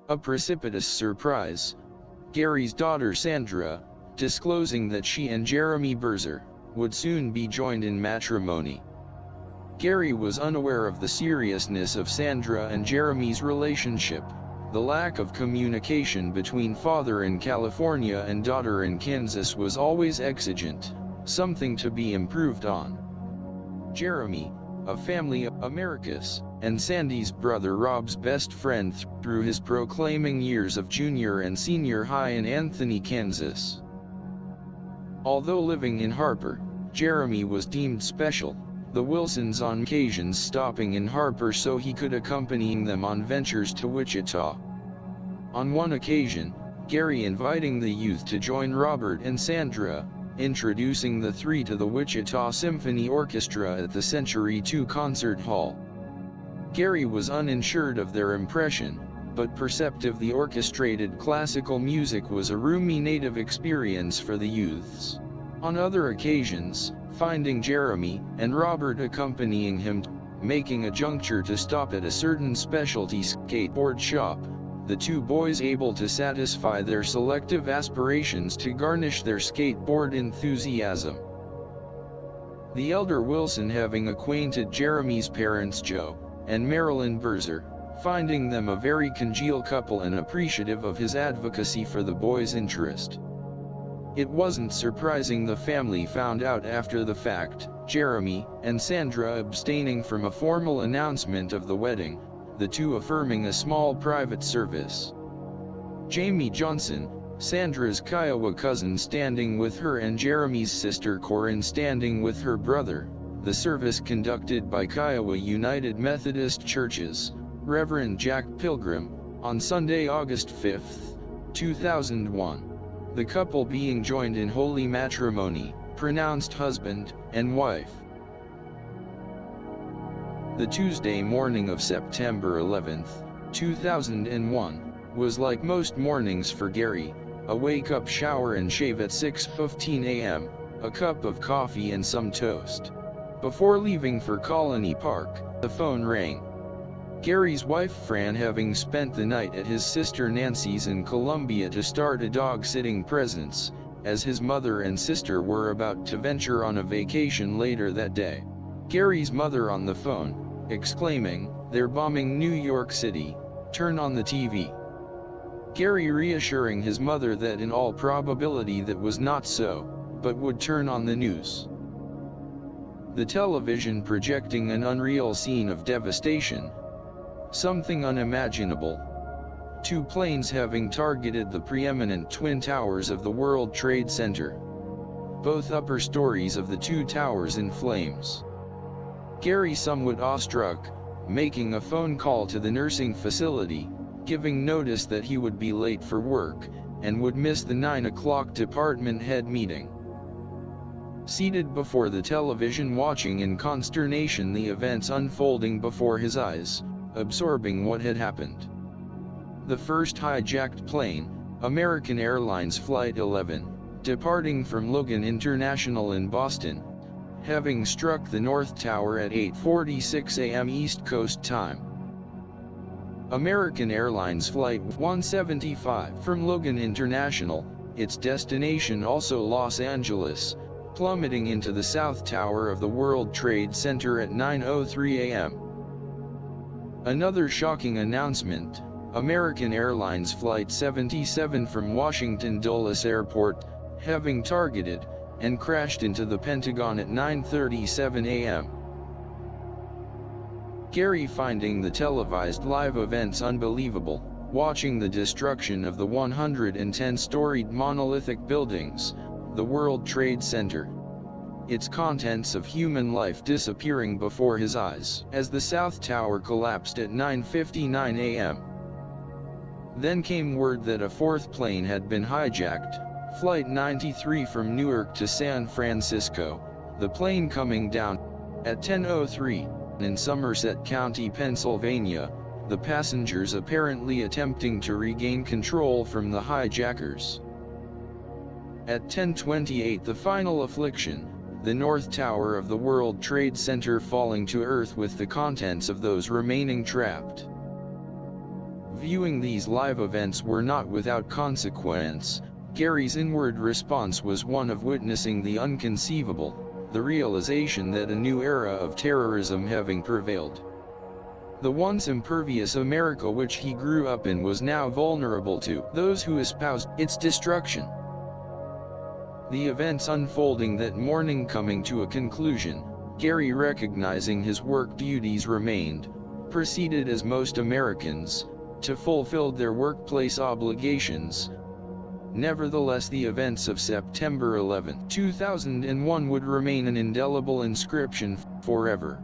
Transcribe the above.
A precipitous surprise. Gary's daughter Sandra, disclosing that she and Jeremy Berzer would soon be joined in matrimony. Gary was unaware of the seriousness of Sandra and Jeremy's relationship. The lack of communication between father in California and daughter in Kansas was always exigent, something to be improved on. Jeremy, a family Americus, and Sandy's brother Rob's best friend through his proclaiming years of junior and senior high in Anthony, Kansas. Although living in Harper, Jeremy was deemed special, the Wilsons on occasions stopping in Harper so he could accompany them on ventures to Wichita. On one occasion, Gary inviting the youth to join Robert and Sandra, introducing the three to the Wichita Symphony Orchestra at the Century 2 Concert Hall. Gary was uninsured of their impression, but perceptive the orchestrated classical music was a roomy native experience for the youths. On other occasions, finding Jeremy and Robert accompanying him, making a juncture to stop at a certain specialty skateboard shop, the two boys able to satisfy their selective aspirations to garnish their skateboard enthusiasm. The elder Wilson having acquainted Jeremy's parents Joe and Marilyn Berzer, finding them a very congenial couple and appreciative of his advocacy for the boys' interest. It wasn't surprising the family found out after the fact, Jeremy and Sandra abstaining from a formal announcement of the wedding, the two affirming a small private service. Jamie Johnson, Sandra's Kiowa cousin, standing with her and Jeremy's sister Corinne standing with her brother, the service conducted by Kiowa United Methodist Church's Reverend Jack Pilgrim, on Sunday, August 5, 2001. The couple being joined in holy matrimony, pronounced husband and wife. The Tuesday morning of September 11, 2001, was like most mornings for Gary, a wake-up, shower and shave at 6:15 a.m., a cup of coffee and some toast. Before leaving for Colony Park, the phone rang. Gary's wife Fran having spent the night at his sister Nancy's in Columbia to start a dog-sitting presence, as his mother and sister were about to venture on a vacation later that day. Gary's mother on the phone, exclaiming, "They're bombing New York City, turn on the TV." Gary reassuring his mother that in all probability that was not so, but would turn on the news. The television projecting an unreal scene of devastation. Something unimaginable. Two planes having targeted the preeminent twin towers of the World Trade Center. Both upper stories of the two towers in flames. Gary somewhat awestruck, making a phone call to the nursing facility, giving notice that he would be late for work, and would miss the 9 o'clock department head meeting. Seated before the television watching in consternation the events unfolding before his eyes, absorbing what had happened. The first hijacked plane, American Airlines Flight 11, departing from Logan International in Boston, having struck the North Tower at 8:46 a.m. East Coast time. American Airlines Flight 175 from Logan International, its destination also Los Angeles, plummeting into the South Tower of the World Trade Center at 9:03 a.m. Another shocking announcement, American Airlines Flight 77 from Washington Dulles Airport, having targeted and crashed into the Pentagon at 9:37 a.m. Gary finding the televised live events unbelievable, watching the destruction of the 110-storied monolithic buildings, the World Trade Center. Its contents of human life disappearing before his eyes as the South Tower collapsed at 9:59 a.m. Then came word that a fourth plane had been hijacked, Flight 93 from Newark to San Francisco, the plane coming down at 10:03 in Somerset County, Pennsylvania, the passengers apparently attempting to regain control from the hijackers. At 10:28 the final affliction, the North Tower of the World Trade Center falling to earth with the contents of those remaining trapped. Viewing these live events were not without consequence. Gary's inward response was one of witnessing the unconceivable, the realization that a new era of terrorism having prevailed. The once impervious America which he grew up in was now vulnerable to those who espoused its destruction. The events unfolding that morning coming to a conclusion, Gary, recognizing his work duties remained, proceeded as most Americans, to fulfill their workplace obligations. Nevertheless, the events of September 11, 2001 would remain an indelible inscription forever.